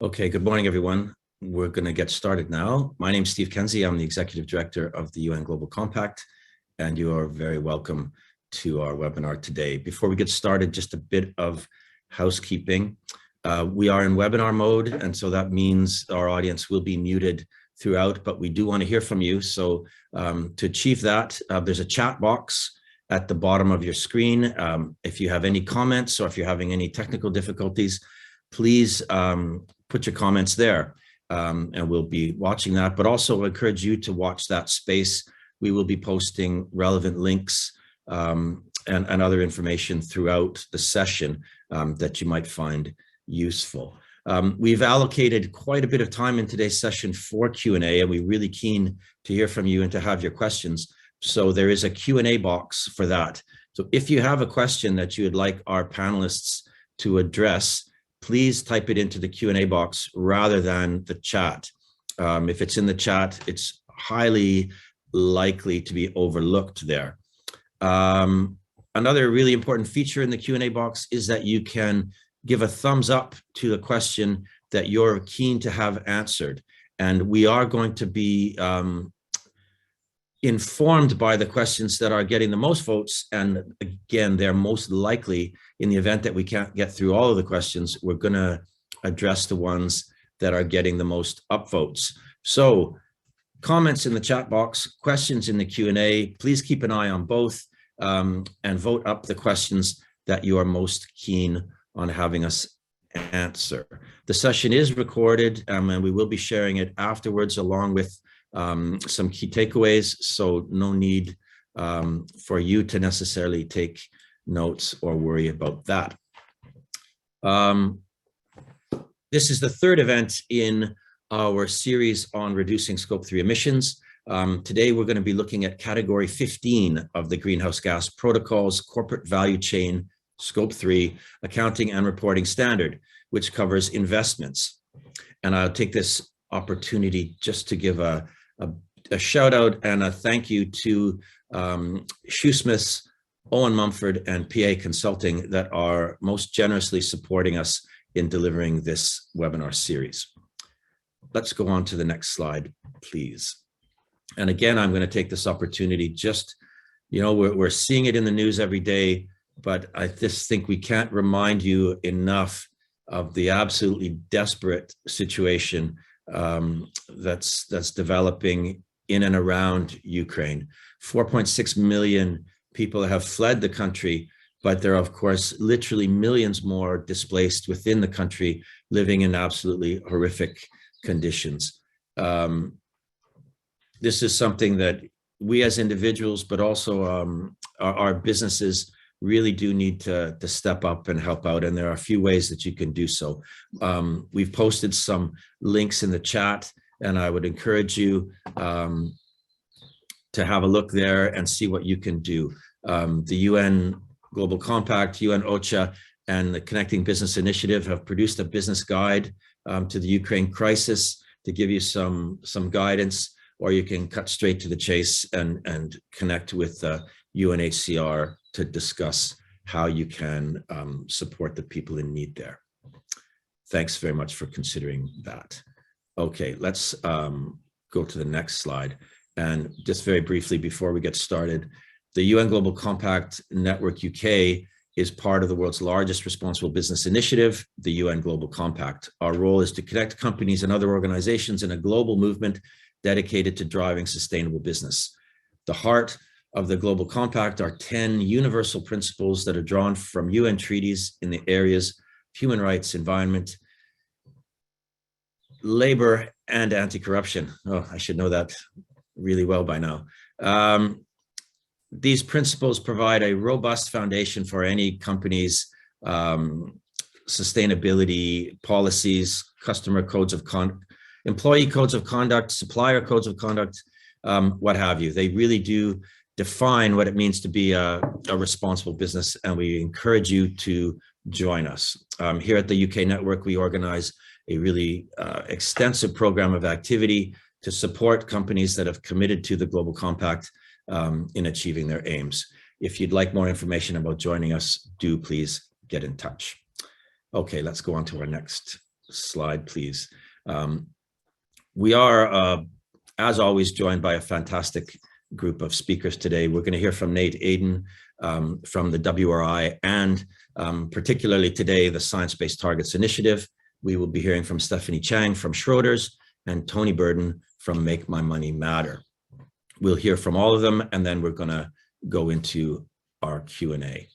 Okay, good morning, everyone. We're going to get started now. My name is Steve Kenzie. I'm the Executive Director of the UN Global Compact, and you are very welcome to our webinar today. Before we get started, just a bit of housekeeping. We are in webinar mode, and so that means our audience will be muted throughout, but we do want to hear from you. So to achieve that, there's a chat box at the bottom of your screen. If you have any comments or if you're having any technical difficulties, please put your comments there, and we'll be watching that. But also encourage you to watch that space. We will be posting relevant links and other information throughout the session that you might find useful. We've allocated quite a bit of time in today's session for Q&A, and we're really keen to hear from you and to have your questions. So there is a Q&A box for that. So if you have a question that you would like our panelists to address, please type it into the Q&A box rather than the chat. If it's in the chat, it's highly likely to be overlooked there. Another really important feature in the Q&A box is that you can give a thumbs up to the question that you're keen to have answered. And we are going to be informed by the questions that are getting the most votes. And again, they're most likely, in the event that we can't get through all of the questions, we're going to address the ones that are getting the most upvotes. So comments in the chat box, questions in the Q&A, please keep an eye on both and vote up the questions that you are most keen on having us answer. The session is recorded and we will be sharing it afterwards along with some key takeaways, so no need for you to necessarily take notes or worry about that. This is the third event in our series on reducing Scope 3 emissions. Today, we're going to be looking at Category 15 of the Greenhouse Gas Protocol's Corporate Value Chain Scope 3 Accounting and Reporting Standard, which covers investments. And I'll take this opportunity just to give a shout out and a thank you to Shoesmiths, Owen Mumford, and PA Consulting that are most generously supporting us in delivering this webinar series. Let's go on to the next slide, please. And again, I'm going to take this opportunity just, we're seeing it in the news every day, but I just think we can't remind you enough of the absolutely desperate situation that's developing in and around Ukraine. 4.6 million people have fled the country, but there are, of course, literally millions more displaced within the country, living in absolutely horrific conditions. This is something that we as individuals, but also our businesses really do need to step up and help out. And there are a few ways that you can do so. We've posted some links in the chat, and I would encourage you to have a look there and see what you can do. The UN Global Compact, UN OCHA, and the Connecting Business Initiative have produced a business guide to the Ukraine crisis to give you some guidance, or you can cut straight to the chase and connect with UNHCR to discuss how you can support the people in need there. Thanks very much for considering that. Okay, let's go to the next slide. And just very briefly before we get started, the UN Global Compact Network UK is part of the world's largest responsible business initiative, the UN Global Compact. Our role is to connect companies and other organizations in a global movement dedicated to driving sustainable business. The heart of the Global Compact are 10 universal principles that are drawn from UN treaties in the areas of human rights, environment, labor, and anti-corruption. Oh, I should know that really well by now. These principles provide a robust foundation for any company's sustainability policies, customer codes of conduct, employee codes of conduct, supplier codes of conduct, what have you. They really do define what it means to be a responsible business, and we encourage you to join us. Here at the UK Network, we organize a really extensive program of activity to support companies that have committed to the Global Compact in achieving their aims. If you'd like more information about joining us, do please get in touch. Okay, let's go on to our next slide, please. We are, as always, joined by a fantastic group of speakers today. We're going to hear from Nate Aden from the WRI, and particularly today, the Science-Based Targets Initiative. We will be hearing from Stephanie Chang from Schroders and Tony Burdon from Make My Money Matter. We'll hear from all of them, and then we're going to go into our Q&A.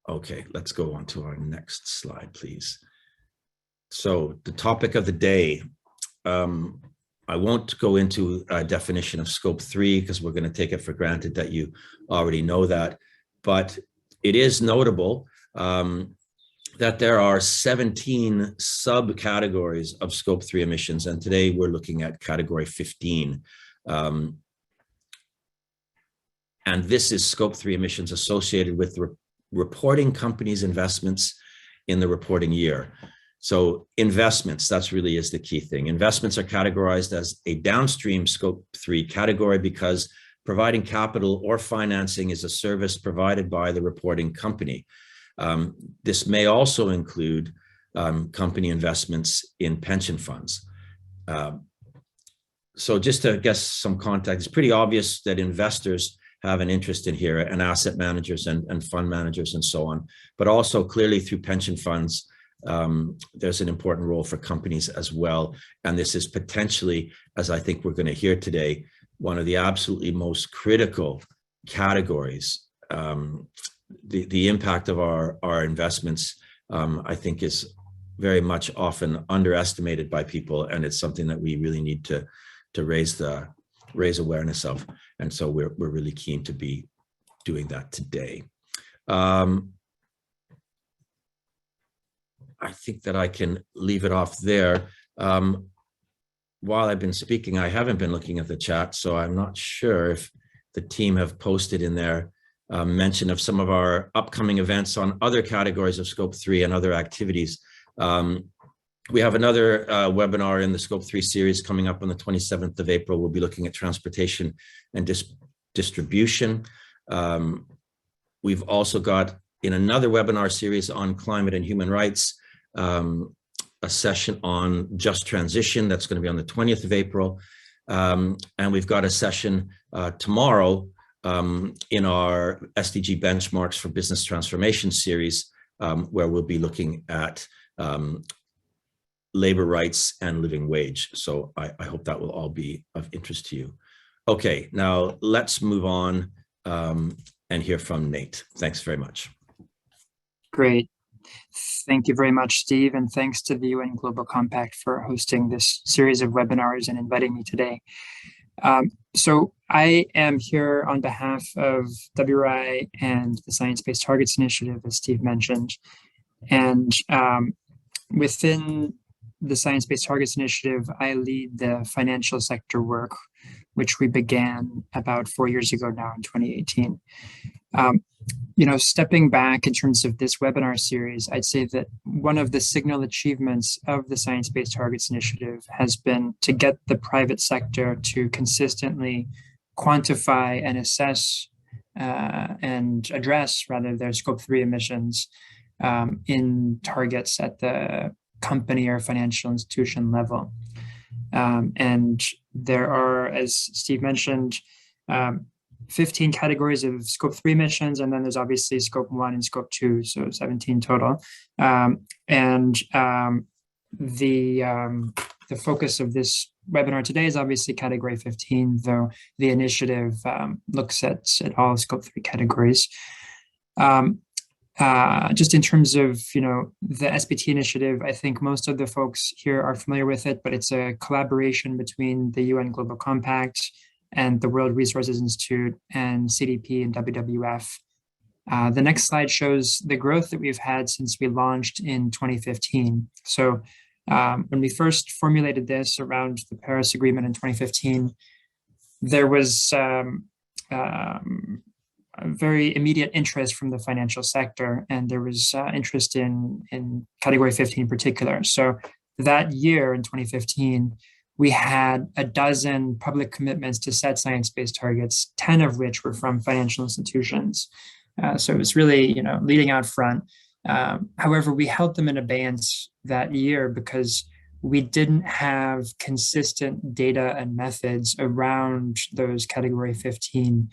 Okay, let's go on to our next slide, please. So the topic of the day, I won't go into a definition of scope 3 because we're going to take it for granted that you already know that, but it is notable that there are 17 subcategories of scope 3 emissions, and today we're looking at category 15. And this is scope 3 emissions associated with reporting companies' investments in the reporting year. So investments, that's really is the key thing. Investments are categorized as a downstream scope 3 category because providing capital or financing is a service provided by the reporting company. This may also include company investments in pension funds. So just to guess some context, it's pretty obvious that investors have an interest in here, and asset managers and fund managers and so on, but also clearly through pension funds, there's an important role for companies as well. And this is potentially, as I think we're going to hear today, one of the absolutely most critical categories. The impact of our investments, I think, is very much often underestimated by people, and it's something that we really need to raise awareness of. And so we're really keen to be doing that today. I think that I can leave it off there. While I've been speaking, I haven't been looking at the chat, so I'm not sure if the team have posted in there mention of some of our upcoming events on other categories of scope 3 and other activities. We have another webinar in the Scope 3 series coming up on the 27th of April. We'll be looking at transportation and distribution. We've also got, in another webinar series on climate and human rights, a session on just transition that's going to be on the 20th of April. And we've got a session tomorrow in our SDG benchmarks for business transformation series, where we'll be looking at labor rights and living wage. So I hope that will all be of interest to you. Okay, now let's move on and hear from Nate. Thanks very much. Great. Thank you very much, Steve, and thanks to the UN Global Compact for hosting this series of webinars and inviting me today. So I am here on behalf of WRI and the Science-Based Targets Initiative, as Steve mentioned. And within the Science-Based Targets Initiative, I lead the financial sector work, which we began about 4 years ago now in 2018. Stepping back in terms of this webinar series, I'd say that one of the signal achievements of the Science-Based Targets Initiative has been to get the private sector to consistently quantify and assess and address, rather, their scope 3 emissions in targets at the company or financial institution level. And there are, as Steve mentioned, 15 categories of scope 3 emissions, and then there's obviously scope 1 and scope 2, so 17 total. The focus of this webinar today is obviously category 15, though the initiative looks at all scope 3 categories. Just in terms of, the SBT initiative, I think most of the folks here are familiar with it, but it's a collaboration between the UN Global Compact and the World Resources Institute and CDP and WWF. The next slide shows the growth that we've had since we launched in 2015. So when we first formulated this around the Paris Agreement in 2015, there was a very immediate interest from the financial sector, and there was interest in category 15 in particular. So that year in 2015, we had a dozen public commitments to set science-based targets, 10 of which were from financial institutions. So it was really, leading out front. However, we held them in abeyance that year because we didn't have consistent data and methods around those category 15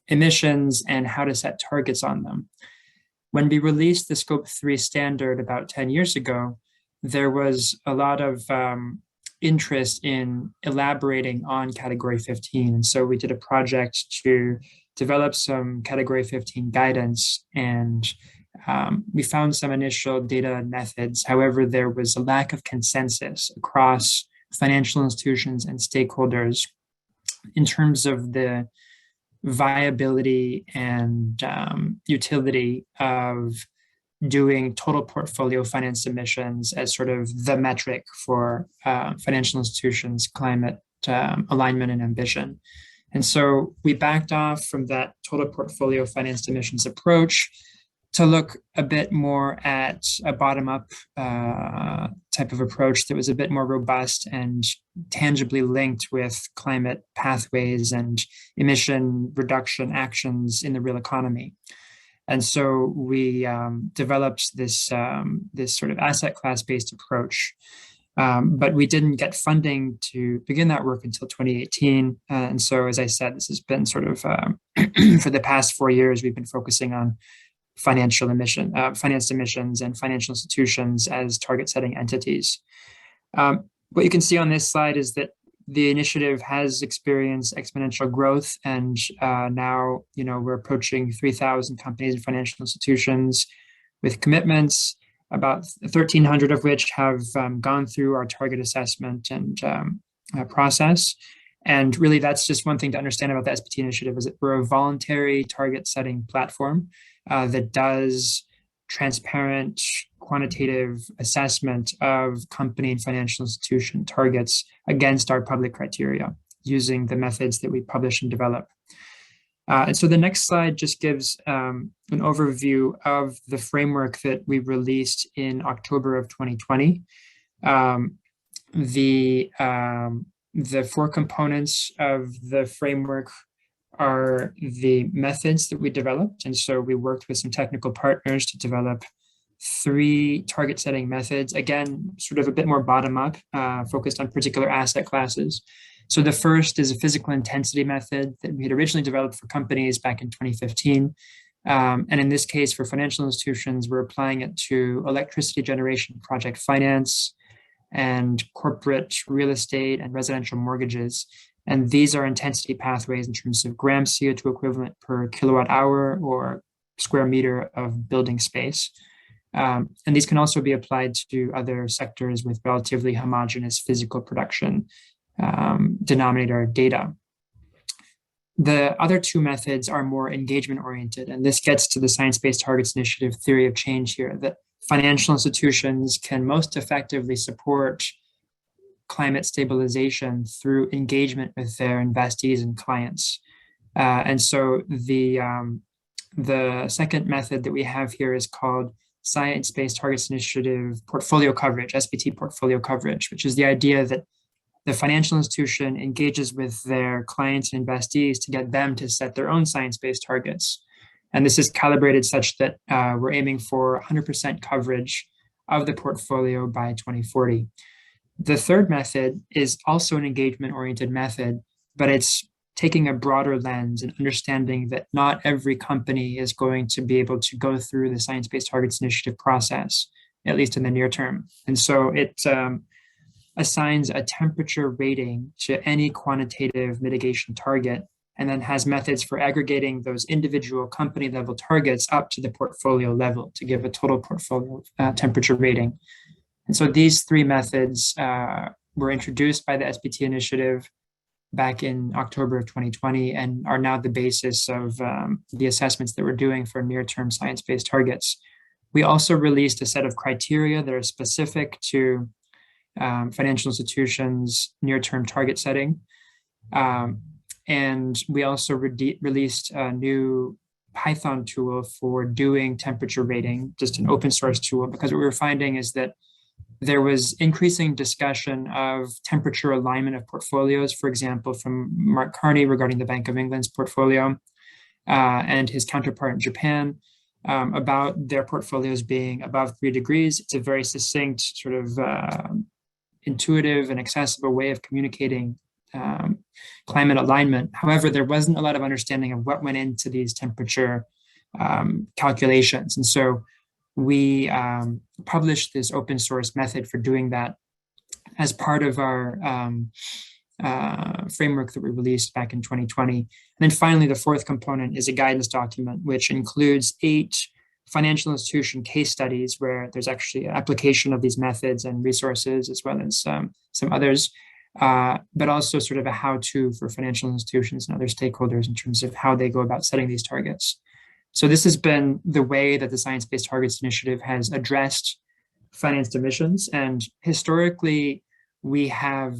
emissions and how to set targets on them. When we released the Scope 3 standard about 10 years ago, there was a lot of interest in elaborating on category 15. And so we did a project to develop some category 15 guidance, and we found some initial data and methods. However, there was a lack of consensus across financial institutions and stakeholders in terms of the viability and utility of doing total portfolio finance emissions as sort of the metric for financial institutions' climate alignment and ambition. And so we backed off from that total portfolio financed emissions approach to look a bit more at a bottom-up type of approach that was a bit more robust and tangibly linked with climate pathways and emission reduction actions in the real economy. And so we developed this sort of asset class-based approach, but we didn't get funding to begin that work until 2018. And so, as I said, this has been sort of, for the past 4 years, we've been focusing on financed emissions and financial institutions as target setting entities. What you can see on this slide is that the initiative has experienced exponential growth, and now we're approaching 3,000 companies and financial institutions with commitments, about 1,300 of which have gone through our target assessment and process. And really, that's just one thing to understand about the SPT initiative, is that we're a voluntary target setting platform that does transparent quantitative assessment of company and financial institution targets against our public criteria using the methods that we publish and develop. And so the next slide just gives an overview of the framework that we released in October of 2020. The 4 components of the framework are the methods that we developed. And so we worked with some technical partners to develop 3 target setting methods, again, sort of a bit more bottom up, focused on particular asset classes. So the first is a physical intensity method that we had originally developed for companies back in 2015. And in this case, for financial institutions, we're applying it to electricity generation project finance and corporate real estate and residential mortgages. And these are intensity pathways in terms of grams CO2 equivalent per kilowatt hour or square meter of building space. And these can also be applied to other sectors with relatively homogeneous physical production denominator data. The other 2 methods are more engagement oriented, and this gets to the Science-Based Targets Initiative theory of change here, that financial institutions can most effectively support climate stabilization through engagement with their investees and clients. And so the second method that we have here is called Science-Based Targets Initiative portfolio coverage, SBT portfolio coverage, which is the idea that the financial institution engages with their clients and investees to get them to set their own science-based targets. And this is calibrated such that we're aiming for 100% coverage of the portfolio by 2040. The third method is also an engagement-oriented method, but it's taking a broader lens and understanding that not every company is going to be able to go through the Science-Based Targets Initiative process, at least in the near term. And so it assigns a temperature rating to any quantitative mitigation target, and then has methods for aggregating those individual company level targets up to the portfolio level to give a total portfolio temperature rating. And so these 3 methods were introduced by the SBT initiative back in October of 2020 and are now the basis of the assessments that we're doing for near-term science-based targets. We also released a set of criteria that are specific to financial institutions' near-term target setting. And we also released a new Python tool for doing temperature rating, just an open source tool, because what we were finding is that there was increasing discussion of temperature alignment of portfolios, for example, from Mark Carney regarding the Bank of England's portfolio and his counterpart in Japan. about their portfolios being above 3 degrees. It's a very succinct, sort of intuitive and accessible way of communicating climate alignment. However, there wasn't a lot of understanding of what went into these temperature calculations. And so we published this open source method for doing that as part of our framework that we released back in 2020. And then finally, the fourth component is a guidance document, which includes 8 financial institution case studies where there's actually application of these methods and resources, as well as some others, but also sort of a how-to for financial institutions and other stakeholders in terms of how they go about setting these targets. So this has been the way that the Science Based Targets Initiative has addressed financed emissions. And historically, we have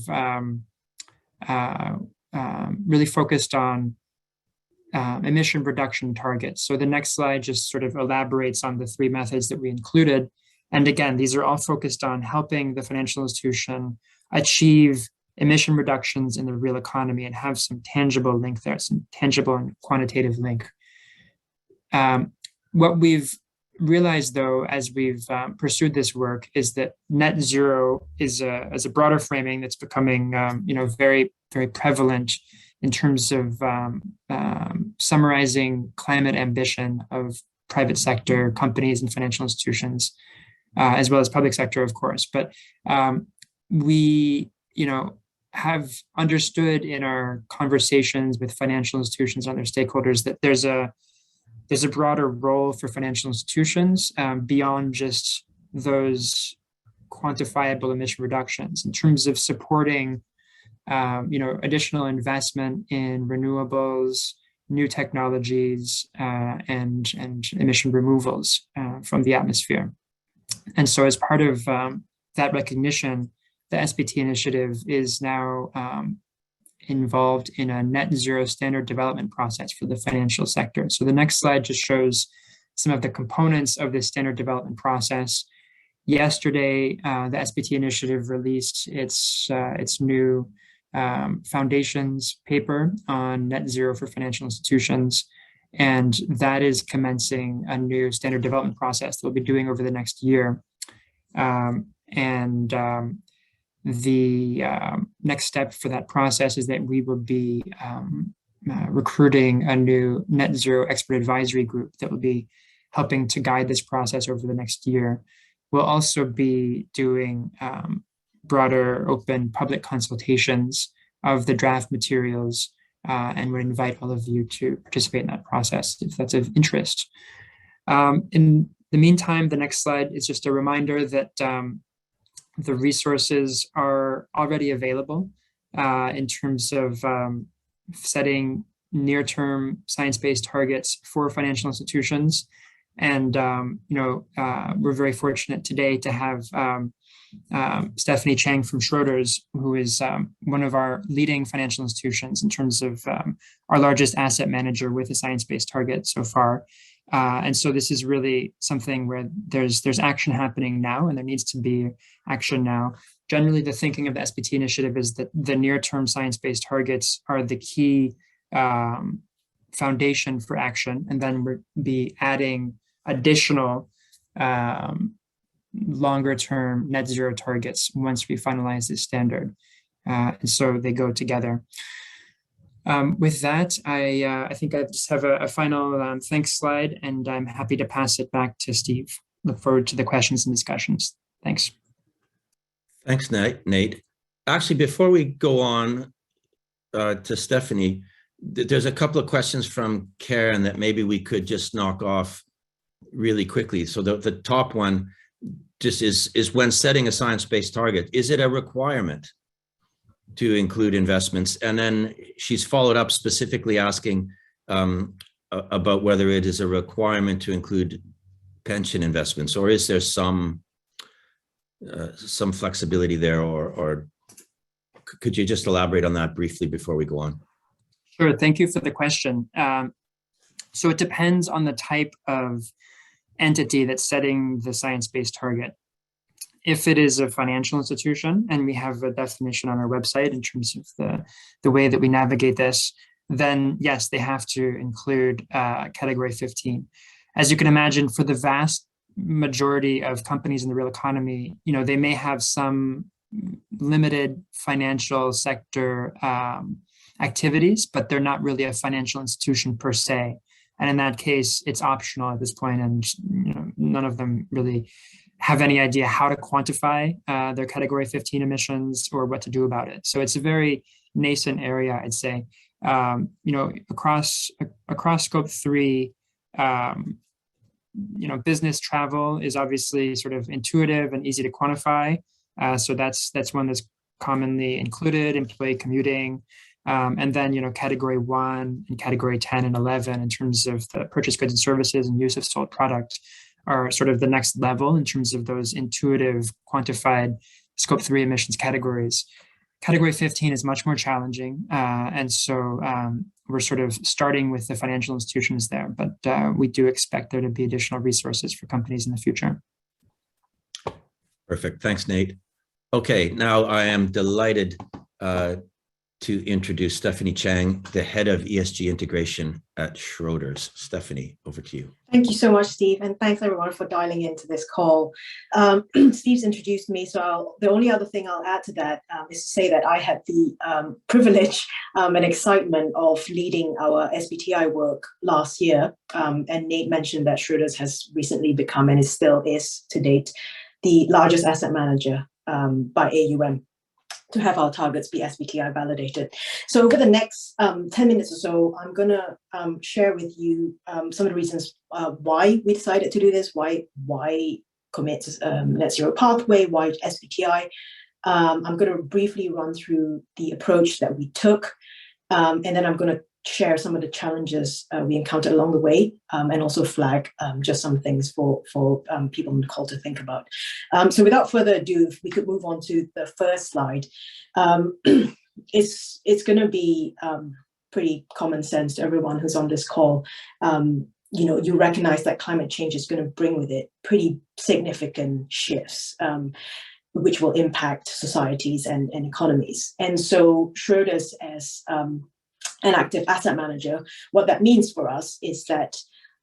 really focused on emission reduction targets. So the next slide just sort of elaborates on the 3 methods that we included. And again, these are all focused on helping the financial institution achieve emission reductions in the real economy and have some tangible link there, some tangible and quantitative link. What we've realized, though, as we've pursued this work, is that net zero is a broader framing that's becoming, very, very prevalent in terms of summarizing climate ambition of private sector companies and financial institutions, as well as public sector, of course. But we, have understood in our conversations with financial institutions and other stakeholders that there's a broader role for financial institutions beyond just those quantifiable emission reductions in terms of supporting, additional investment in renewables, new technologies, and emission removals from the atmosphere. And so as part of that recognition, the SBT initiative is now involved in a net zero standard development process for the financial sector. So the next slide just shows some of the components of this standard development process. Yesterday, the SBT initiative released its new foundations paper on net zero for financial institutions. And that is commencing a new standard development process that we'll be doing over the next year. The next step for that process is that we will be recruiting a new net zero expert advisory group that will be helping to guide this process over the next year. We'll also be doing broader open public consultations of the draft materials and would invite all of you to participate in that process if that's of interest. In the meantime, the next slide is just a reminder that the resources are already available in terms of setting near-term science-based targets for financial institutions. And, we're very fortunate today to have Stephanie Chang from Schroders, who is one of our leading financial institutions in terms of our largest asset manager with a science-based target so far. And so this is really something where there's action happening now, and there needs to be action now. Generally, the thinking of the SBT initiative is that the near-term science-based targets are the key foundation for action, and then we'll be adding additional longer-term net zero targets once we finalize this standard. And so they go together. With that, I think I just have a final thanks slide, and I'm happy to pass it back to Steve. Look forward to the questions and discussions. Thanks. Thanks, Nate. Actually, before we go on to Stephanie, there's a couple of questions from Karen that maybe we could just knock off really quickly. So the top one just is when setting a science-based target, is it a requirement to include investments? And then she's followed up specifically asking about whether it is a requirement to include pension investments, or is there some flexibility there, or could you just elaborate on that briefly before we go on? Sure, thank you for the question. So it depends on the type of entity that's setting the science-based target. If it is a financial institution, and we have a definition on our website in terms of the way that we navigate this, then yes, they have to include category 15. as you can imagine, for the vast majority of companies in the real economy, they may have some limited financial sector activities, but they're not really a financial institution per se. And in that case, it's optional at this point, and none of them really have any idea how to quantify their Category 15 emissions or what to do about it. So it's a very nascent area, I'd say. Across Scope 3, business travel is obviously sort of intuitive and easy to quantify. So that's one that's commonly included, employee commuting. And then, Category 1 and Category 10 and 11 in terms of the purchase goods and services and use of sold product are sort of the next level in terms of those intuitive, quantified Scope 3 emissions categories. Category 15 is much more challenging. And so we're sort of starting with the financial institutions there, but we do expect there to be additional resources for companies in the future. Perfect. Thanks, Nate. Okay, now I am delighted to introduce Stephanie Chang, the head of ESG integration at Schroders. Stephanie, over to you. Thank you so much, Steve, and thanks everyone for dialing into this call. Steve's introduced me, so the only other thing I'll add to that is to say that I had the privilege and excitement of leading our SBTI work last year, and Nate mentioned that Schroders has recently become, and still is to date, the largest asset manager by AUM to have our targets be SBTI validated. So over the next 10 minutes or so, I'm going to share with you some of the reasons why we decided to do this, why commit to net zero pathway, why SBTI. I'm going to briefly run through the approach that we took, and then I'm going to share some of the challenges we encountered along the way, and also flag just some things for people on the call to think about. So without further ado, if we could move on to the first slide. It's going to be pretty common sense to everyone who's on this call. You recognize that climate change is going to bring with it pretty significant shifts, which will impact societies and economies. And so Schroders, as an active asset manager, what that means for us is that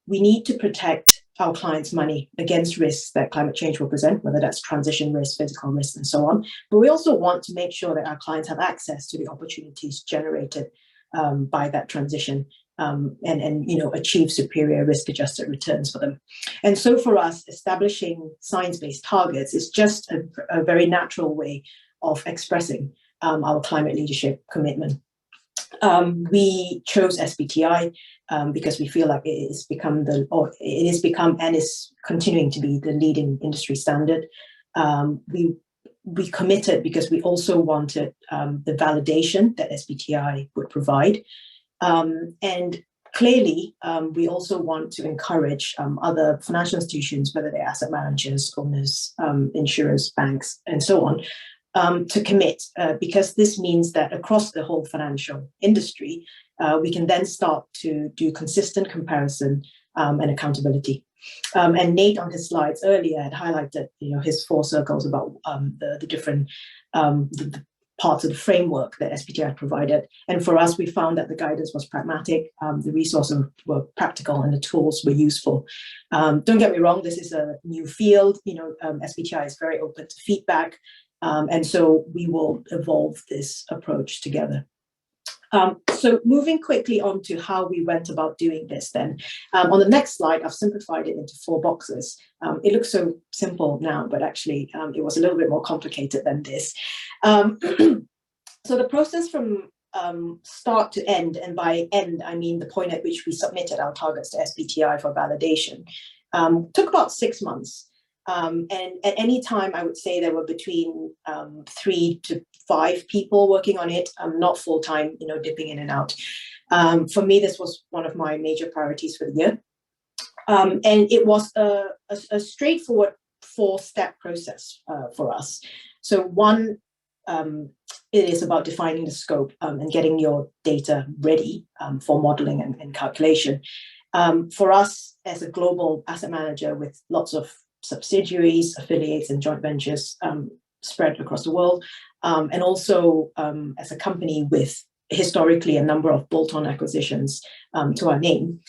we need to protect our clients' money against risks that climate change will present, whether that's transition risk, physical risk, and so on. But we also want to make sure that our clients have access to the opportunities generated by that transition, and achieve superior risk-adjusted returns for them. And so for us, establishing science-based targets is just a very natural way of expressing our climate leadership commitment. We chose SBTI because we feel like it has become and is continuing to be the leading industry standard. We committed because we also wanted the validation that SBTI would provide. And clearly, we also want to encourage other financial institutions, whether they're asset managers, owners, insurers, banks, and so on, to commit, because this means that across the whole financial industry, we can then start to do consistent comparison and accountability. And Nate on his slides earlier had highlighted, his 4 circles about the different the parts of the framework that SBTI provided. And for us, we found that the guidance was pragmatic, the resources were practical, and the tools were useful. Don't get me wrong, this is a new field. SBTI is very open to feedback. And so we will evolve this approach together. So moving quickly on to how we went about doing this then. On the next slide, I've simplified it into 4 boxes. It looks so simple now, but actually it was a little bit more complicated than this. So the process from start to end, and by end, I mean the point at which we submitted our targets to SBTI for validation, took about 6 months. And at any time, I would say there were between 3 to 5 people working on it, not full-time, dipping in and out. For me, this was one of my major priorities for the year. And it was a straightforward 4-step process for us. So one, it is about defining the scope and getting your data ready for modeling and calculation. For us, as a global asset manager with lots of subsidiaries, affiliates, and joint ventures spread across the world, and also as a company with historically a number of bolt-on acquisitions to our name,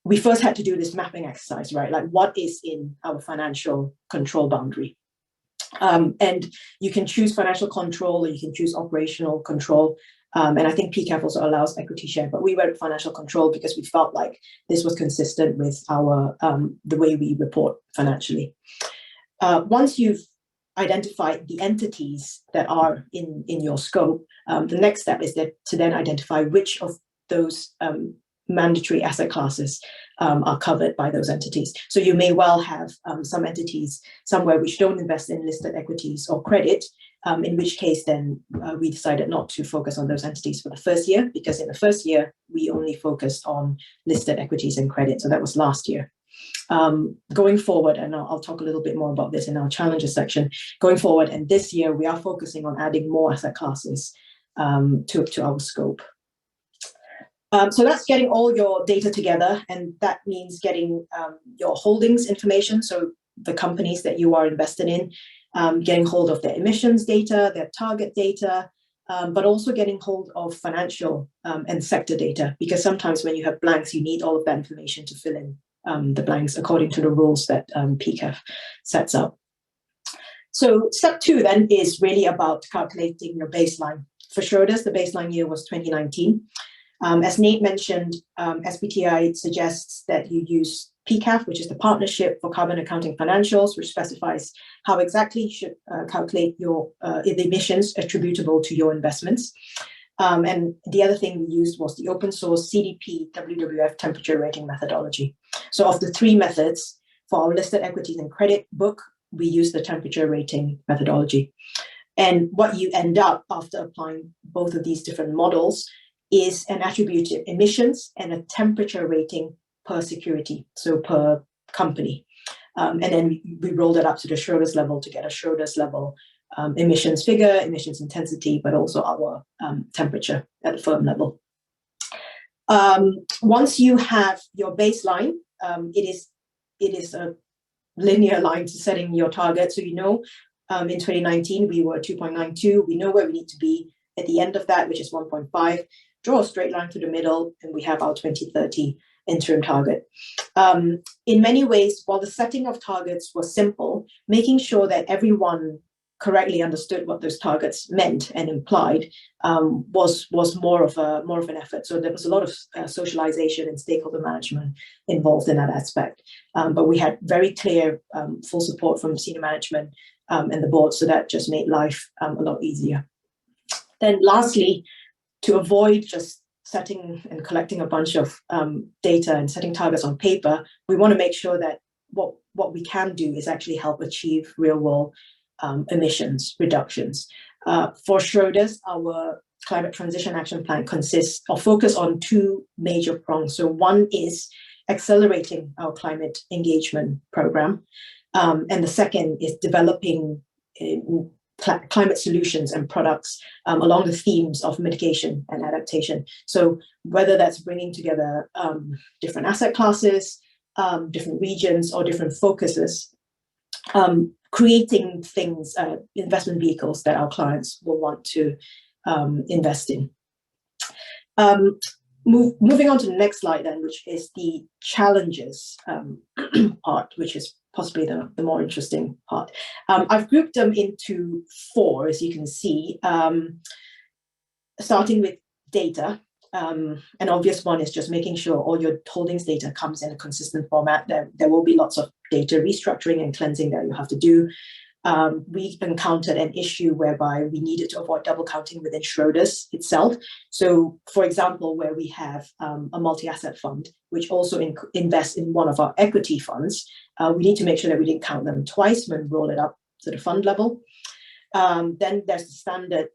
we first had to do this mapping exercise, right? Like what is in our financial control boundary? And you can choose financial control or you can choose operational control. And I think PCAF also allows equity share, but we went with financial control because we felt like this was consistent with our the way we report financially. Once you've identified the entities that are in your scope, the next step is to then identify which of those mandatory asset classes are covered by those entities. So you may well have some entities somewhere which don't invest in listed equities or credit, in which case then we decided not to focus on those entities for the first year, because in the first year, we only focused on listed equities and credit. So that was last year. Going forward, and I'll talk a little bit more about this in our challenges section, going forward, and this year we are focusing on adding more asset classes to our scope. So that's getting all your data together, and that means getting your holdings information, so the companies that you are invested in, getting hold of their emissions data, their target data, but also getting hold of financial and sector data, because sometimes when you have blanks, you need all of that information to fill in the blanks according to the rules that PCAF sets up. So step 2 then is really about calculating your baseline. For Schroders, the baseline year was 2019. As Nate mentioned, SBTI suggests that you use PCAF, which is the Partnership for Carbon Accounting Financials, which specifies how exactly you should calculate your the emissions attributable to your investments. And the other thing we used was the open source CDP WWF temperature rating methodology. So of the 3 methods for our listed equities and credit book, we use the temperature rating methodology. And what you end up after applying both of these different models is an attributed emissions and a temperature rating per security, so per company. And then we rolled it up to the Schroders level to get a Schroders level emissions figure, emissions intensity, but also our temperature at the firm level. Once you have your baseline, it is a linear line to setting your target. So, in 2019, we were 2.92. We know where we need to be at the end of that, which is 1.5. Draw a straight line through the middle, and we have our 2030 interim target. In many ways, while the setting of targets was simple, making sure that everyone correctly understood what those targets meant and implied was more of an effort. So there was a lot of socialization and stakeholder management involved in that aspect. But we had very clear full support from senior management and the board, so that just made life a lot easier. Then lastly, to avoid just setting and collecting a bunch of data and setting targets on paper, we want to make sure that what we can do is actually help achieve real world emissions reductions. For Schroders, our climate transition action plan consists of focus on 2 major prongs. So one is accelerating our climate engagement program, and the second is developing climate solutions and products along the themes of mitigation and adaptation. So whether that's bringing together different asset classes, different regions, or different focuses, creating things, investment vehicles that our clients will want to invest in. Moving on to the next slide then, which is the challenges part, which is possibly the more interesting part. I've grouped them into 4, as you can see, starting with data. An obvious one is just making sure all your holdings data comes in a consistent format. There will be lots of data restructuring and cleansing that you have to do. We encountered an issue whereby we needed to avoid double counting within Schroders itself. So, for example, where we have a multi-asset fund, which also invests in one of our equity funds, we need to make sure that we didn't count them twice when we roll it up to the fund level. Then there's the standard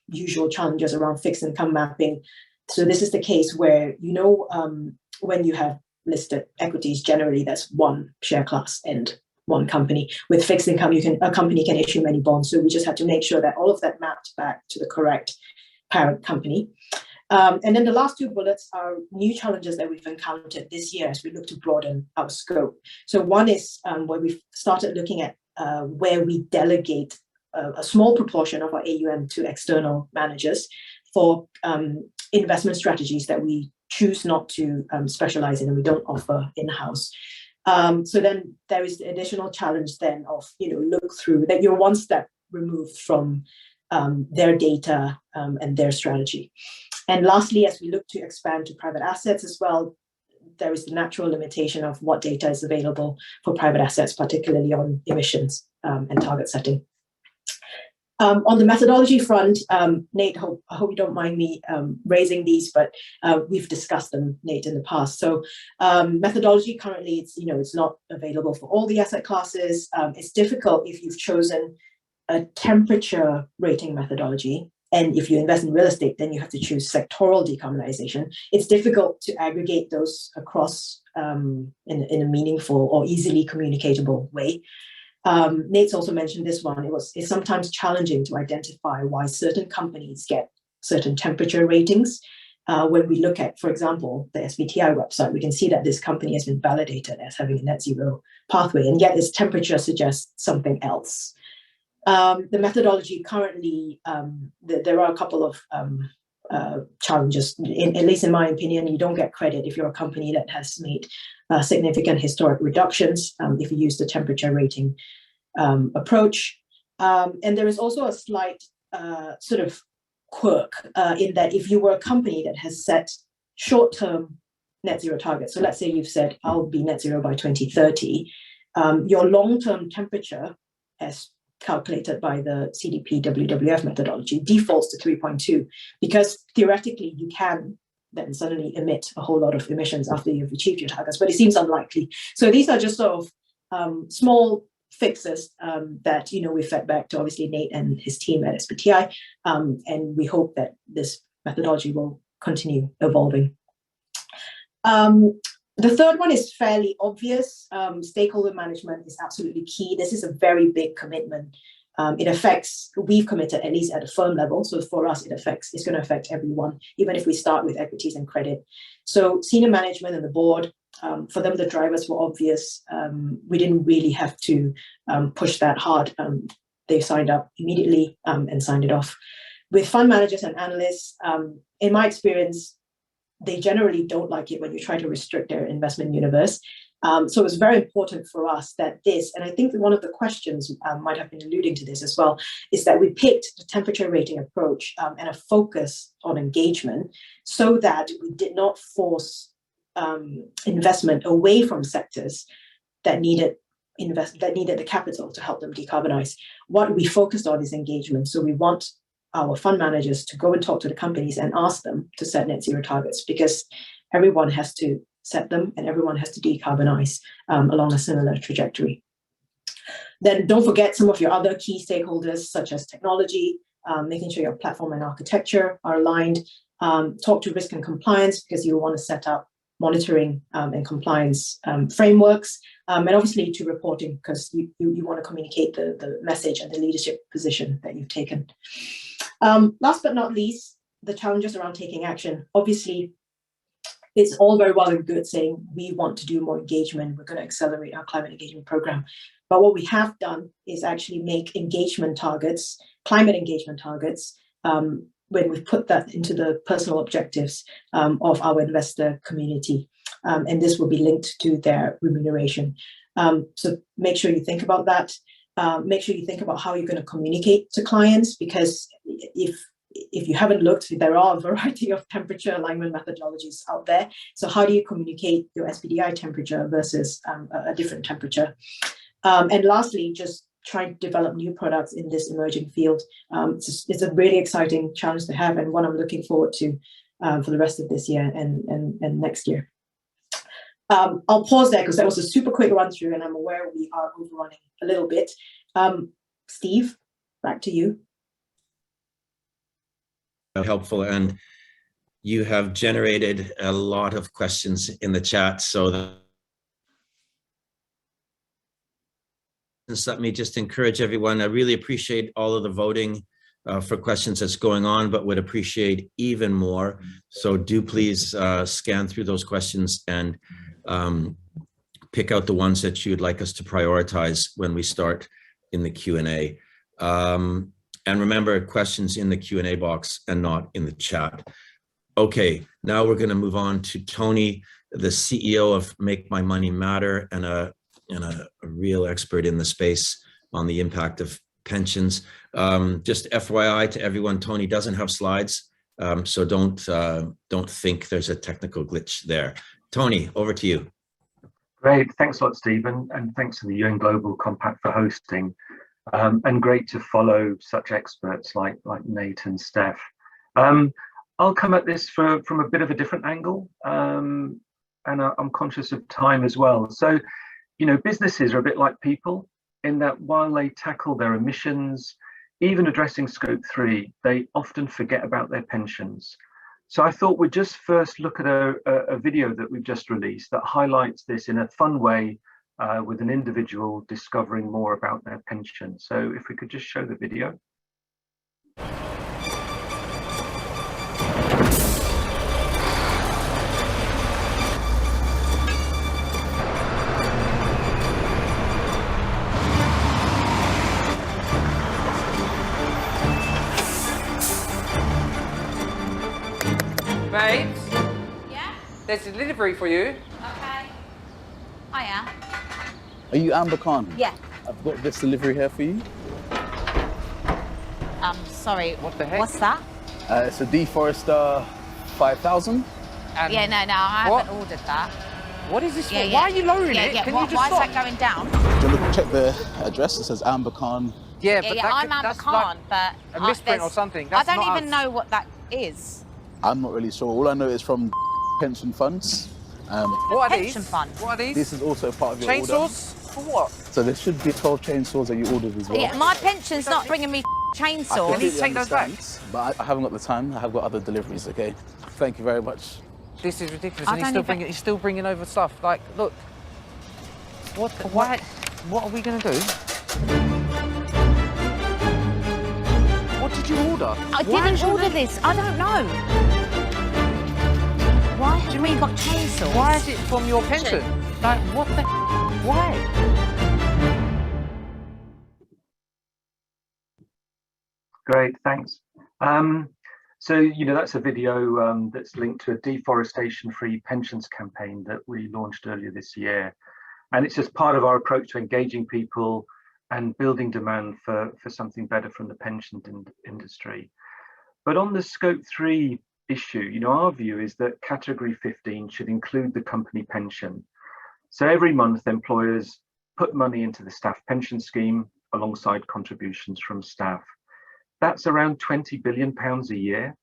usual challenges around fixed income mapping. So this is the case where, when you have listed equities, generally that's one share class and one company. With fixed income, a company can issue many bonds. So we just had to make sure that all of that mapped back to the correct parent company. And then the last 2 bullets are new challenges that we've encountered this year as we look to broaden our scope. So one is where we've started looking at where we delegate a small proportion of our AUM to external managers for investment strategies that we choose not to specialize in and we don't offer in-house. So then there is the additional challenge then of, look through that you're one step removed from their data and their strategy. And lastly, as we look to expand to private assets as well, there is the natural limitation of what data is available for private assets, particularly on emissions and target setting. On the methodology front, Nate, I hope you don't mind me raising these, but we've discussed them, Nate, in the past. So methodology currently, it's not available for all the asset classes. It's difficult if you've chosen a temperature rating methodology. And if you invest in real estate, then you have to choose sectoral decarbonization. It's difficult to aggregate those across in a meaningful or easily communicatable way. Nate's also mentioned this one. It's sometimes challenging to identify why certain companies get certain temperature ratings. When we look at, for example, the SBTi website, we can see that this company has been validated as having a net zero pathway, and yet its temperature suggests something else. The methodology currently, there are a couple of challenges. At least in my opinion, you don't get credit if you're a company that has made significant historic reductions if you use the temperature rating approach. And there is also a slight sort of quirk in that if you were a company that has set short-term net zero targets, so let's say you've said, I'll be net zero by 2030, your long-term temperature as calculated by the CDP WWF methodology defaults to 3.2, because theoretically you can then suddenly emit a whole lot of emissions after you've achieved your targets, but it seems unlikely. So these are just sort of small fixes that we fed back to obviously Nate and his team at SBTi, and we hope that this methodology will continue evolving. The third one is fairly obvious. Stakeholder management is absolutely key. This is a very big commitment. We've committed, at least at a firm level. So for us, it's going to affect everyone, even if we start with equities and credit. So senior management and the board, for them, the drivers were obvious. We didn't really have to push that hard. They signed up immediately and signed it off. With fund managers and analysts, in my experience, they generally don't like it when you try to restrict their investment universe. So it's very important for us that and I think that one of the questions might have been alluding to this as well, is that we picked the temperature rating approach and a focus on engagement so that we did not force investment away from sectors that needed the capital to help them decarbonize. What we focused on is engagement. So we want our fund managers to go and talk to the companies and ask them to set net zero targets, because everyone has to set them and everyone has to decarbonize along a similar trajectory. Then don't forget some of your other key stakeholders, such as technology, making sure your platform and architecture are aligned. Talk to risk and compliance, because you want to set up monitoring and compliance frameworks, and obviously to reporting, because you want to communicate the message and the leadership position that you've taken. Last but not least, the challenges around taking action. Obviously, it's all very well and good saying we want to do more engagement, we're going to accelerate our climate engagement program. But what we have done is actually make engagement targets, climate engagement targets, when we've put that into the personal objectives of our investor community. And this will be linked to their remuneration. So make sure you think about that. Make sure you think about how you're going to communicate to clients, because if you haven't looked, there are a variety of temperature alignment methodologies out there. So how do you communicate your SBTi temperature versus a different temperature? And lastly, just trying to develop new products in this emerging field. It's a really exciting challenge to have, and one I'm looking forward to for the rest of this year and next year. I'll pause there because that was a super quick run through, and I'm aware we are overrunning a little bit. Steve, back to you. Helpful, and you have generated a lot of questions in the chat, so let me just encourage everyone. I really appreciate all of the voting for questions that's going on, but would appreciate even more. So do please scan through those questions and pick out the ones that you'd like us to prioritize when we start in the Q&A. And remember, questions in the Q&A box and not in the chat. Okay, now we're going to move on to Tony, the CEO of Make My Money Matter and a real expert in the space on the impact of pensions. Just FYI to everyone, Tony doesn't have slides, so don't think there's a technical glitch there. Tony, over to you. Great, thanks a lot, Stephen, and thanks to the UN Global Compact for hosting. And great to follow such experts like Nate and Steph. I'll come at this from a bit of a different angle, and I'm conscious of time as well. So, businesses are a bit like people in that while they tackle their emissions, even addressing scope 3, they often forget about their pensions. So I thought we'd just first look at a video that we've just released that highlights this in a fun way with an individual discovering more about their pension. So if we could just show the video. Mate, Yeah? there's a delivery for you. Okay. Hiya. Are you Amber Khan? Yeah. I've got this delivery here for you. Sorry. What the heck? What's that? It's a Deforester 5000. And Yeah, no, I What? haven't ordered that. What is this for? Yeah, Why are you lowering yeah, it? Yeah, Can why, you just why stop? is that going down? Do you want to check the address? It says Amber Khan. Yeah, Yeah, but yeah, that I'm Amber that's Khan, like but a misprint or there's- something. I That's don't not even us. know what that is. I'm not really sure. All I know is from pension funds. What are pension these? fund. What are these? This is also part of your order. Chainsaws? For what? So there should be 12 chainsaws that you ordered as well. Yeah, my pension's not bringing me I chainsaws. completely take those back. understand, but I haven't got the time. I have got other deliveries, okay? Thank you very much. This is ridiculous. I And don't he's still bringing over stuff. Like, look. Why? What are we going to do? What did you order? I didn't order this. I don't know. Why have we got chainsaws? Why is it from your pension? Like, what the? Why? Great, thanks. So, that's a video that's linked to a deforestation-free pensions campaign that we launched earlier this year. And it's just part of our approach to engaging people and building demand for something better from the pension industry. But on the scope 3 issue, our view is that category 15 should include the company pension. So every month, employers put money into the staff pension scheme alongside contributions from staff. That's around £20 billion a year.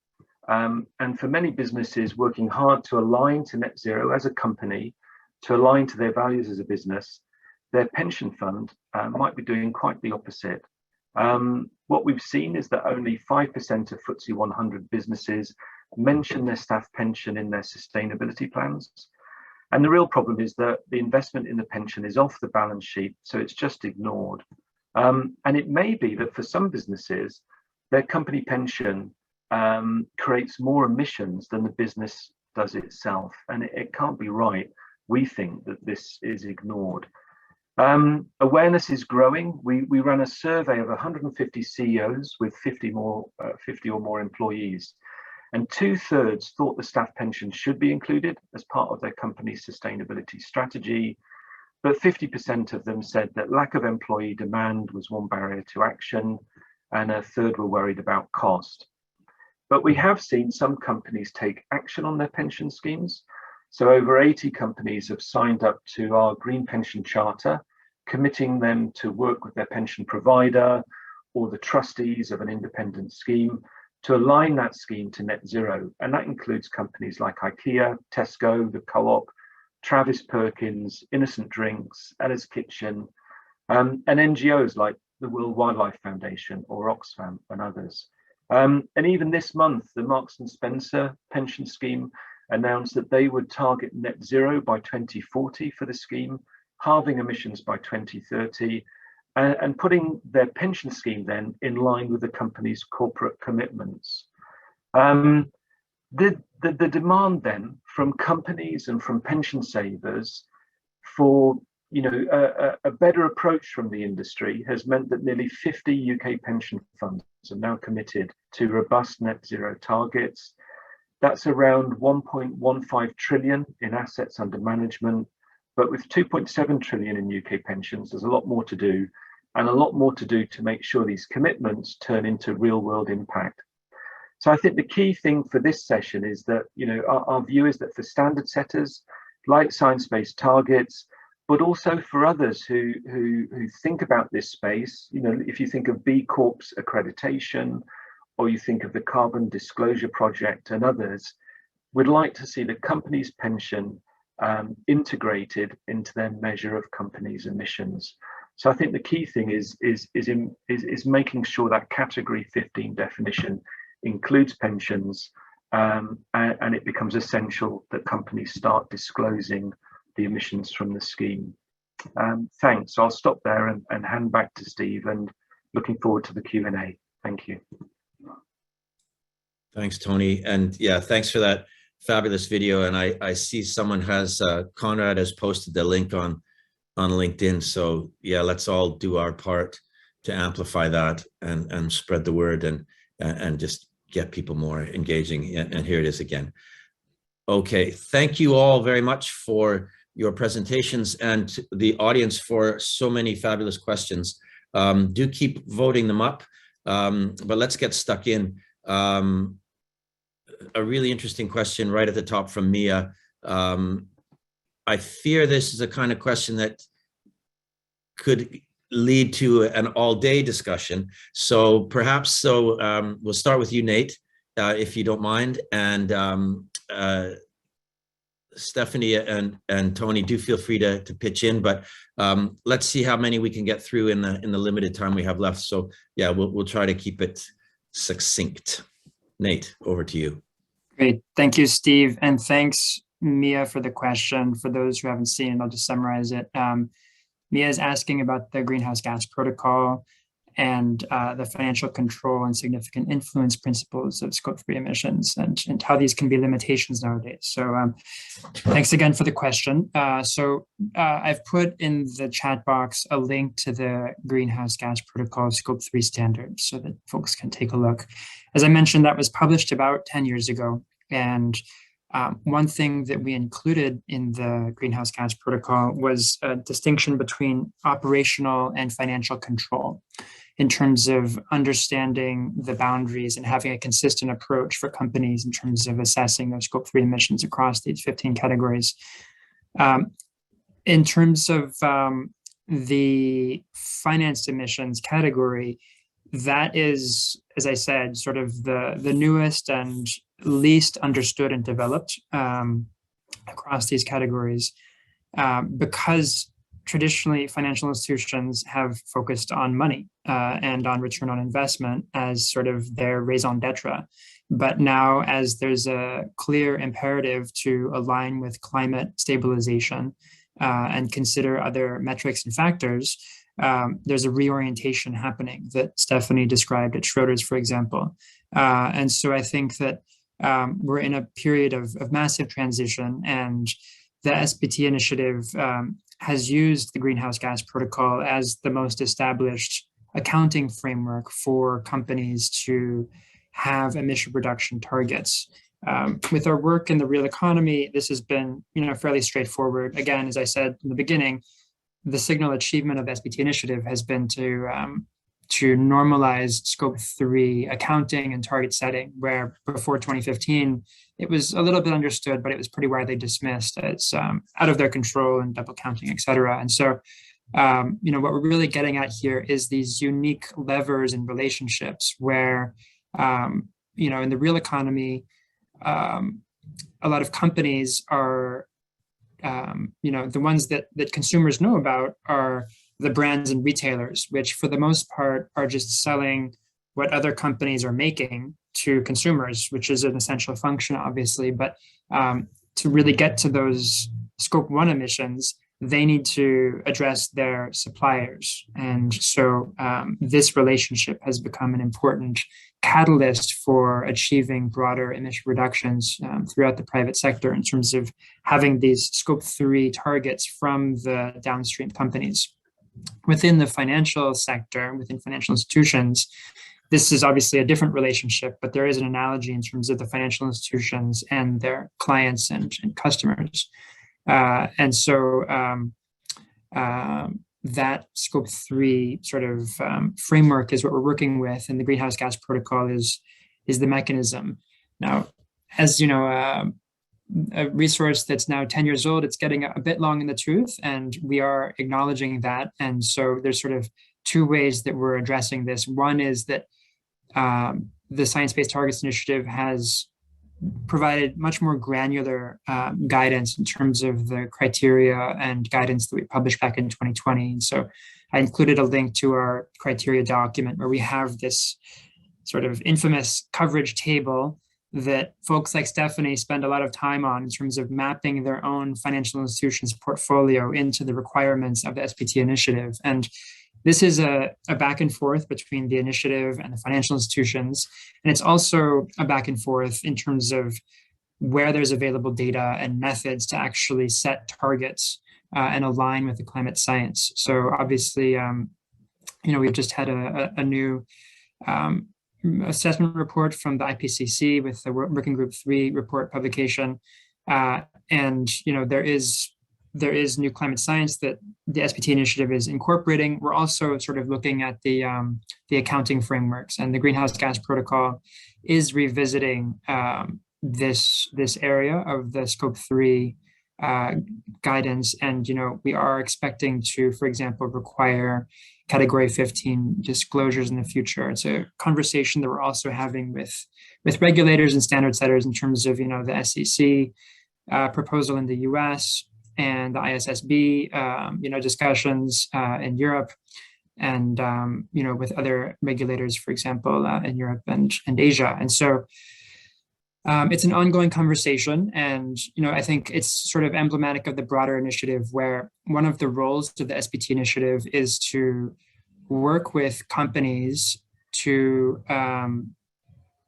And for many businesses working hard to align to net zero as a company, to align to their values as a business, their pension fund might be doing quite the opposite. What we've seen is that only 5% of FTSE 100 businesses mention their staff pension in their sustainability plans. And the real problem is that the investment in the pension is off the balance sheet, so it's just ignored. And it may be that for some businesses, their company pension creates more emissions than the business does itself. And it can't be right. We think that this is ignored. Awareness is growing. We ran a survey of 150 CEOs with 50 or more employees. And 2/3 thought the staff pension should be included as part of their company's sustainability strategy. But 50% of them said that lack of employee demand was one barrier to action, and 1/3 were worried about cost. But we have seen some companies take action on their pension schemes. So over 80 companies have signed up to our Green Pension Charter, committing them to work with their pension provider or the trustees of an independent scheme to align that scheme to net zero. And that includes companies like IKEA, Tesco, the Co-op, Travis Perkins, Innocent Drinks, Ella's Kitchen, and NGOs like the World Wildlife Foundation or Oxfam and others. And even this month, the Marks and Spencer pension scheme announced that they would target net zero by 2040 for the scheme, halving emissions by 2030, and putting their pension scheme then in line with the company's corporate commitments. The demand then from companies and from pension savers for a better approach from the industry has meant that nearly 50 UK pension funds are now committed to robust net zero targets. That's around 1.15 trillion in assets under management, but with 2.7 trillion in UK pensions, there's a lot more to do, and a lot more to do to make sure these commitments turn into real world impact. So I think the key thing for this session is that, you know, our view is that for standard setters, like science-based targets, but also for others who think about this space, you know, if you think of B Corps accreditation, or you think of the Carbon Disclosure Project and others, we'd like to see the company's pension integrated into their measure of companies' emissions. So I think the key thing is making sure that category 15 definition includes pensions, and it becomes essential that companies start disclosing the emissions from the scheme. Thanks. I'll stop there and hand back to Steve, and looking forward to the Q&A. Thank you. Thanks, Tony. And yeah, thanks for that fabulous video. And I see someone has, Conrad has posted the link on LinkedIn. So yeah, let's all do our part to amplify that and spread the word and just get people more engaging. And here it is again. Okay, thank you all very much for your presentations and the audience for so many fabulous questions. Do keep voting them up, but let's get stuck in. A really interesting question right at the top from Mia. I fear this is a kind of question that could lead to an all-day discussion. So perhaps, we'll start with you, Nate, if you don't mind, and Stephanie and Tony, do feel free to pitch in, but let's see how many we can get through in the limited time we have left. So yeah, we'll try to keep it succinct. Nate, over to you. Great. Thank you, Steve. And thanks, Mia, for the question. For those who haven't seen it, I'll just summarize it. Mia is asking about the greenhouse gas protocol and the financial control and significant influence principles of scope 3 emissions and how these can be limitations nowadays. So thanks again for the question. I've put in the chat box a link to the greenhouse gas protocol scope 3 standard so that folks can take a look. As I mentioned, that was published about 10 years ago. And one thing that we included in the greenhouse gas protocol was a distinction between operational and financial control in terms of understanding the boundaries and having a consistent approach for companies in terms of assessing their scope 3 emissions across these 15 categories. In terms of the financed emissions category, that is, as I said, sort of the newest and least understood and developed across these categories, because traditionally financial institutions have focused on money and on return on investment as sort of their raison d'etre. But now, as there's a clear imperative to align with climate stabilization and consider other metrics and factors, there's a reorientation happening that Stephanie described at Schroders, for example. And so I think that we're in a period of massive transition, and the SBT initiative has used the greenhouse gas protocol as the most established accounting framework for companies to have emission reduction targets. With our work in the real economy, this has been, fairly straightforward. Again, as I said in the beginning, the signal achievement of the SBT initiative has been to normalize scope 3 accounting and target setting, where before 2015, it was a little bit understood, but it was pretty widely dismissed as out of their control and double counting, et cetera. And so, what we're really getting at here is these unique levers and relationships where, in the real economy, a lot of companies are, the ones that consumers know about are the brands and retailers, which for the most part are just selling what other companies are making to consumers, which is an essential function, obviously. But to really get to those scope 1 emissions, they need to address their suppliers. And so this relationship has become an important catalyst for achieving broader emission reductions throughout the private sector in terms of having these scope 3 targets from the downstream companies. Within the financial sector, within financial institutions, this is obviously a different relationship, but there is an analogy in terms of the financial institutions and their clients and customers. And so that scope 3 sort of framework is what we're working with, and the greenhouse gas protocol is the mechanism. Now, as you know, a resource that's now 10 years old, it's getting a bit long in the tooth, and we are acknowledging that. And so there's sort of two ways that we're addressing this. One is that the Science Based Targets Initiative has provided much more granular guidance in terms of the criteria and guidance that we published back in 2020. And so I included a link to our criteria document where we have this sort of infamous coverage table that folks like Stephanie spend a lot of time on in terms of mapping their own financial institutions portfolio into the requirements of the SPT initiative. And this is a back and forth between the initiative and the financial institutions. And it's also a back and forth in terms of where there's available data and methods to actually set targets and align with the climate science. So obviously, we've just had a new assessment report from the IPCC with the Working Group 3 report publication. And there is new climate science that the SPT initiative is incorporating. We're also sort of looking at the accounting frameworks, and the greenhouse gas protocol is revisiting this area of the scope 3 guidance. And we are expecting to, for example, require category 15 disclosures in the future. It's a conversation that we're also having with regulators and standard setters in terms of the SEC proposal in the US, and the ISSB, discussions in Europe, and with other regulators, for example, in Europe and Asia. And so it's an ongoing conversation, and I think it's sort of emblematic of the broader initiative, where one of the roles of the SPT initiative is to work with companies to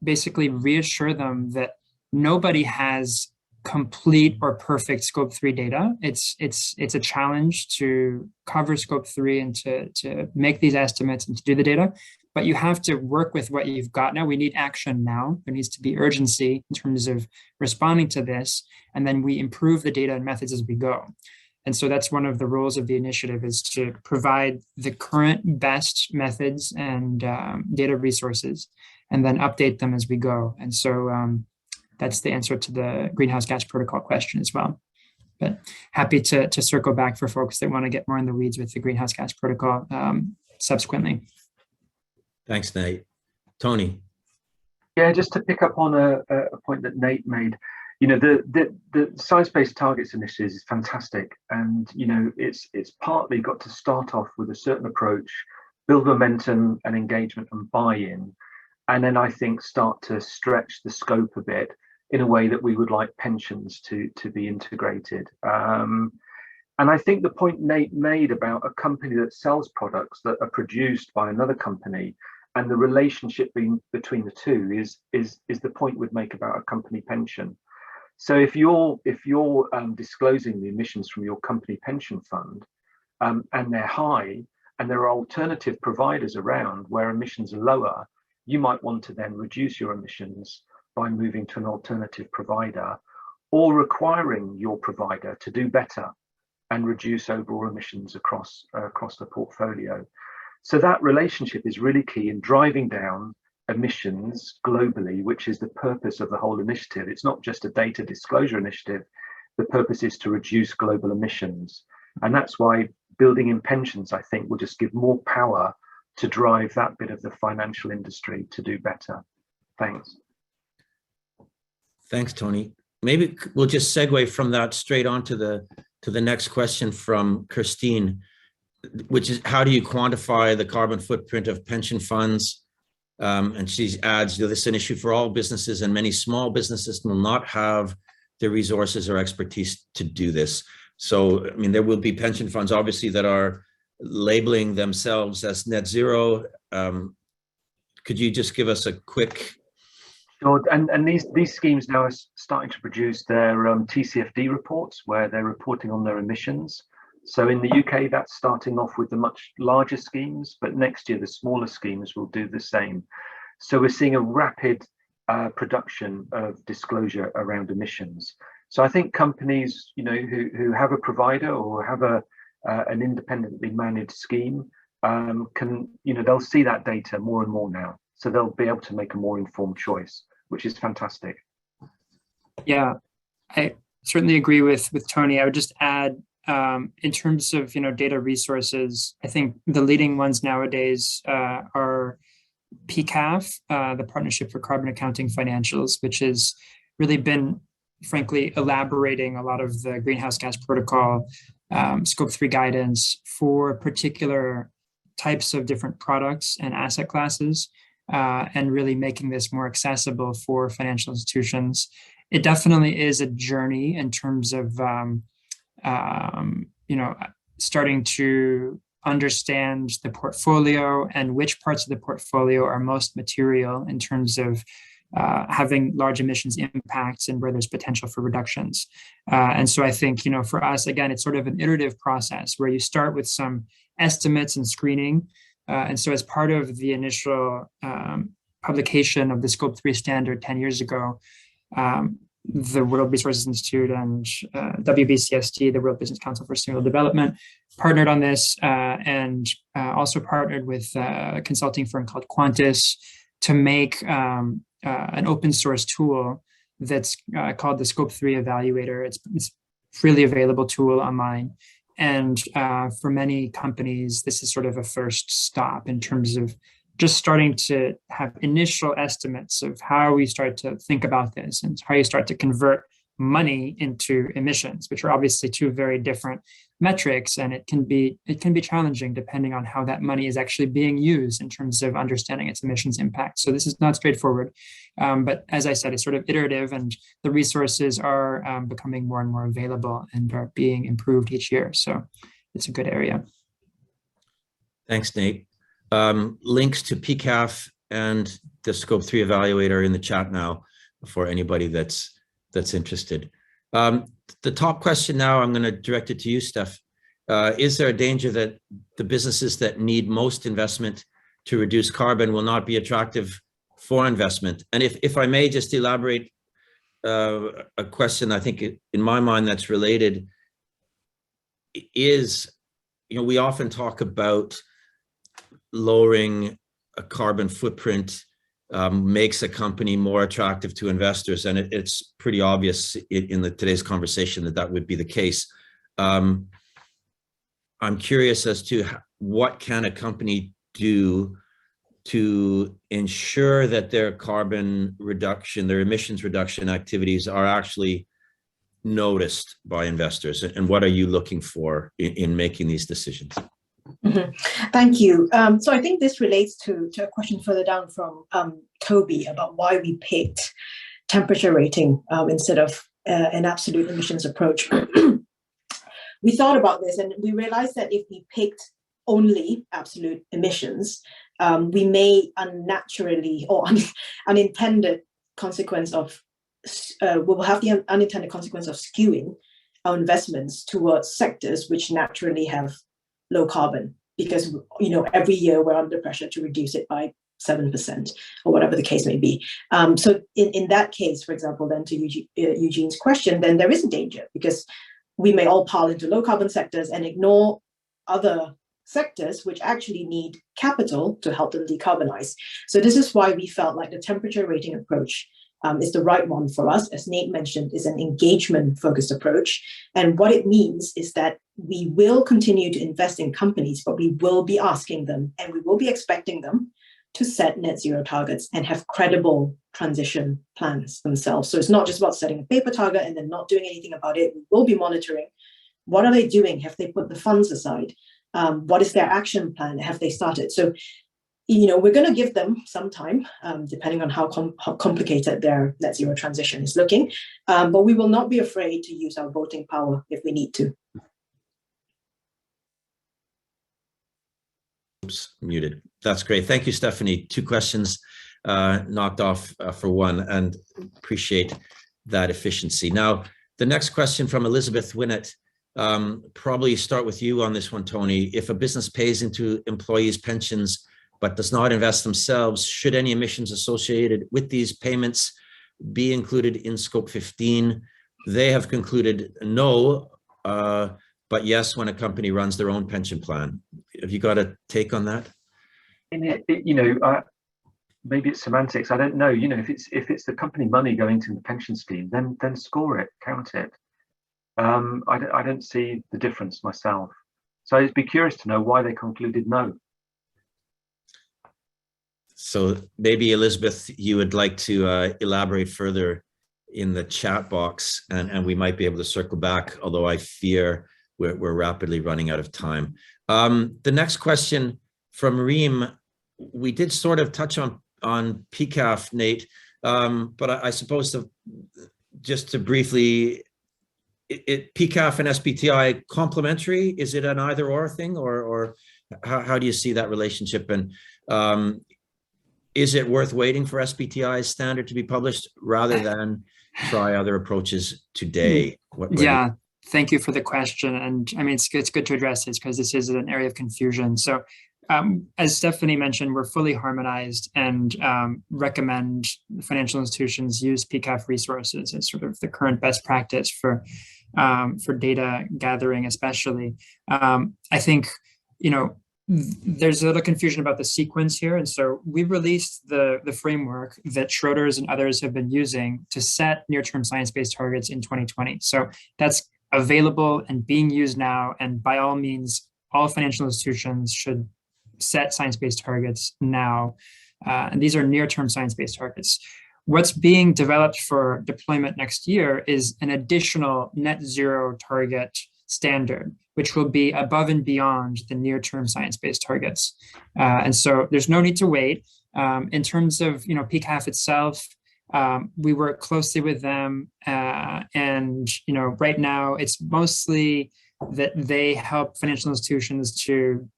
basically reassure them that nobody has complete or perfect scope 3 data. It's a challenge to cover scope 3 and to make these estimates and to do the data, but you have to work with what you've got now. We need action now. There needs to be urgency in terms of responding to this, and then we improve the data and methods as we go. And so that's one of the roles of the initiative, is to provide the current best methods and data resources, and then update them as we go. And so that's the answer to the greenhouse gas protocol question as well. But happy to circle back for folks that want to get more in the weeds with the greenhouse gas protocol subsequently. Thanks, Nate. Tony. Yeah, just to pick up on a point that Nate made, the Science-Based Targets Initiative is fantastic, and it's partly got to start off with a certain approach, build momentum and engagement and buy-in, and then I think start to stretch the scope a bit in a way that we would like pensions to be integrated. And I think the point Nate made about a company that sells products that are produced by another company, and the relationship between the two is the point we'd make about a company pension. So if you're disclosing the emissions from your company pension fund, and they're high, and there are alternative providers around where emissions are lower, you might want to then reduce your emissions by moving to an alternative provider, or requiring your provider to do better and reduce overall emissions across the portfolio. So that relationship is really key in driving down emissions globally, which is the purpose of the whole initiative. It's not just a data disclosure initiative. The purpose is to reduce global emissions. And that's why building in pensions, I think, will just give more power to drive that bit of the financial industry to do better. Thanks. Thanks, Tony. Maybe we'll just segue from that straight on to the next question from Christine, which is, how do you quantify the carbon footprint of pension funds? And she adds, this is an issue for all businesses, and many small businesses will not have the resources or expertise to do this. So, I mean, there will be pension funds, obviously, that are labeling themselves as net zero. Could you just give us a quick? Sure. And these schemes now are starting to produce their TCFD reports, where they're reporting on their emissions. So in the UK, that's starting off with the much larger schemes, but next year the smaller schemes will do the same. So we're seeing a rapid production of disclosure around emissions. So I think companies, who have a provider or have an independently managed scheme they'll see that data more and more now. So they'll be able to make a more informed choice, which is fantastic. Yeah, I certainly agree with Tony. I would just add, in terms of data resources, I think the leading ones nowadays are PCAF, the Partnership for Carbon Accounting Financials, which has really been, frankly, elaborating a lot of the greenhouse gas protocol scope 3 guidance for particular types of different products and asset classes, and really making this more accessible for financial institutions. It definitely is a journey in terms of starting to understand the portfolio and which parts of the portfolio are most material in terms of having large emissions impacts and where there's potential for reductions. And so I think, for us, again, it's sort of an iterative process where you start with some estimates and screening. And so as part of the initial publication of the Scope 3 standard 10 years ago, the World Resources Institute and WBCSD, the World Business Council for Sustainable Development, partnered on this, and also partnered with a consulting firm called Quantis to make an open source tool that's called the Scope 3 Evaluator. It's a freely available tool online. And for many companies, this is sort of a first stop in terms of just starting to have initial estimates of how we start to think about this and how you start to convert money into emissions, which are obviously two very different metrics, and it can be challenging depending on how that money is actually being used in terms of understanding its emissions impact. So this is not straightforward, but as I said, it's sort of iterative, and the resources are becoming more and more available and are being improved each year. So it's a good area. Thanks, Nate. Links to PCAF and the Scope 3 Evaluator in the chat now for anybody that's interested. The top question now, I'm going to direct it to you, Steph. Is there a danger that the businesses that need most investment to reduce carbon will not be attractive for investment? And if I may just elaborate a question, I think in my mind that's related, is, we often talk about lowering a carbon footprint makes a company more attractive to investors, and it's pretty obvious in today's conversation that would be the case. I'm curious as to what can a company do to ensure that their carbon reduction, their emissions reduction activities are actually noticed by investors, and what are you looking for in making these decisions? Mm-hmm. Thank you. So I think this relates to a question further down from Toby about why we picked temperature rating instead of an absolute emissions approach. We thought about this and we realized that if we picked only absolute emissions, we may unnaturally or unintended consequence of, we will have the unintended consequence of skewing our investments towards sectors which naturally have low carbon, because every year we're under pressure to reduce it by 7% or whatever the case may be. So in that case, for example, then to Eugene's question, then there is a danger, because we may all pile into low carbon sectors and ignore other sectors which actually need capital to help them decarbonize. So this is why we felt like the temperature rating approach is the right one for us. As Nate mentioned, is an engagement-focused approach. And what it means is that we will continue to invest in companies, but we will be asking them and we will be expecting them to set net zero targets and have credible transition plans themselves. So it's not just about setting a paper target and then not doing anything about it. We will be monitoring. What are they doing? Have they put the funds aside? What is their action plan? Have they started? So we're going to give them some time, depending on how complicated their net zero transition is looking. But we will not be afraid to use our voting power if we need to. Oops, muted. That's great. Thank you, Stephanie. 2 questions knocked off for one, and appreciate that efficiency. Now, the next question from Elizabeth Winnett, probably start with you on this one, Tony. If a business pays into employees' pensions but does not invest themselves, should any emissions associated with these payments be included in scope 15? They have concluded no, but yes, when a company runs their own pension plan. Have you got a take on that? Maybe it's semantics. I don't know. If it's the company money going to the pension scheme, then score it, count it. I don't see the difference myself. So I'd be curious to know why they concluded no. So maybe Elizabeth, you would like to elaborate further in the chat box, and we might be able to circle back, although I fear we're rapidly running out of time. The next question from Reem, we did sort of touch on PCAF, Nate, but I suppose just to briefly, PCAF and SBTI complementary? Is it an either or thing, or how do you see that relationship? And is it worth waiting for SBTI's standard to be published rather than try other approaches today? Yeah, thank you for the question. And I mean, it's good to address this because this is an area of confusion. So as Stephanie mentioned, we're fully harmonized and recommend financial institutions use PCAF resources as sort of the current best practice for data gathering, especially. I think, there's a little confusion about the sequence here. And so we released the framework that Schroders and others have been using to set near-term science-based targets in 2020. So that's available and being used now. And by all means, all financial institutions should set science-based targets now. And these are near-term science-based targets. What's being developed for deployment next year is an additional net zero target standard, which will be above and beyond the near-term science-based targets. And so there's no need to wait. In terms of PCAF itself, we work closely with them, and right now it's mostly that they help financial institutions to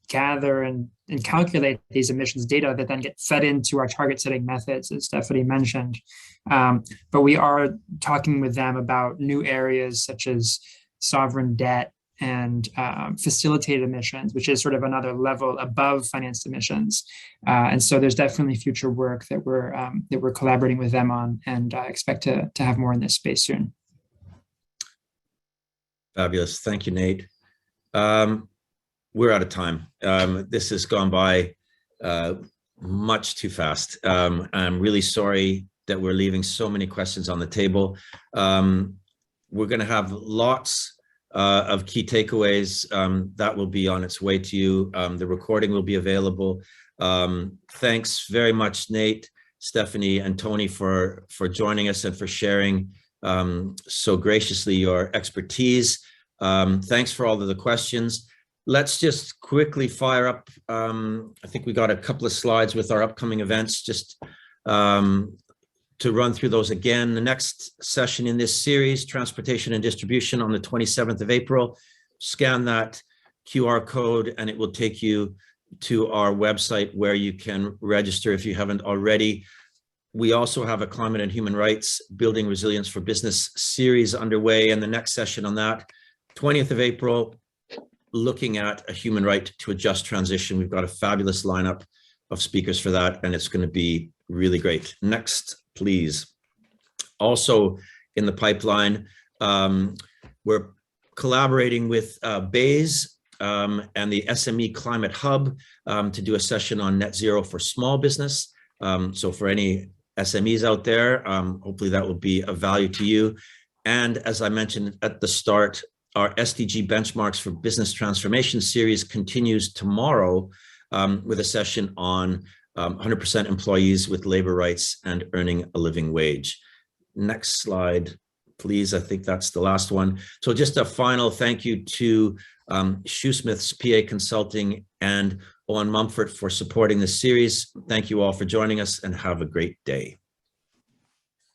gather and calculate these emissions data that then get fed into our target setting methods, as Stephanie mentioned. But we are talking with them about new areas such as sovereign debt and facilitated emissions, which is sort of another level above financed emissions. And so there's definitely future work that we're collaborating with them on, and I expect to have more in this space soon. Fabulous. Thank you, Nate. We're out of time. This has gone by much too fast. I'm really sorry that we're leaving so many questions on the table. We're going to have lots of key takeaways that will be on its way to you. The recording will be available. Thanks very much, Nate, Stephanie, and Tony for joining us and for sharing so graciously your expertise. Thanks for all of the questions. Let's just quickly fire up. I think we got a couple of slides with our upcoming events, just to run through those again. The next session in this series, Transportation and Distribution, on the 27th of April. Scan that QR code and it will take you to our website where you can register if you haven't already. We also have a Climate and Human Rights Building Resilience for Business series underway, and the next session on that, 20th of April, looking at a human right to a just transition. We've got a fabulous lineup of speakers for that, and it's going to be really great. Next, please. Also in the pipeline, we're collaborating with BAYS and the SME Climate Hub to do a session on net zero for small business. So for any SMEs out there, hopefully that will be of value to you. And as I mentioned at the start, our SDG Benchmarks for Business Transformation series continues tomorrow with a session on 100% employees with labor rights and earning a living wage. Next slide, please. I think that's the last one. So just a final thank you to Shoesmith's PA Consulting and Owen Mumford for supporting this series. Thank you all for joining us, and have a great day.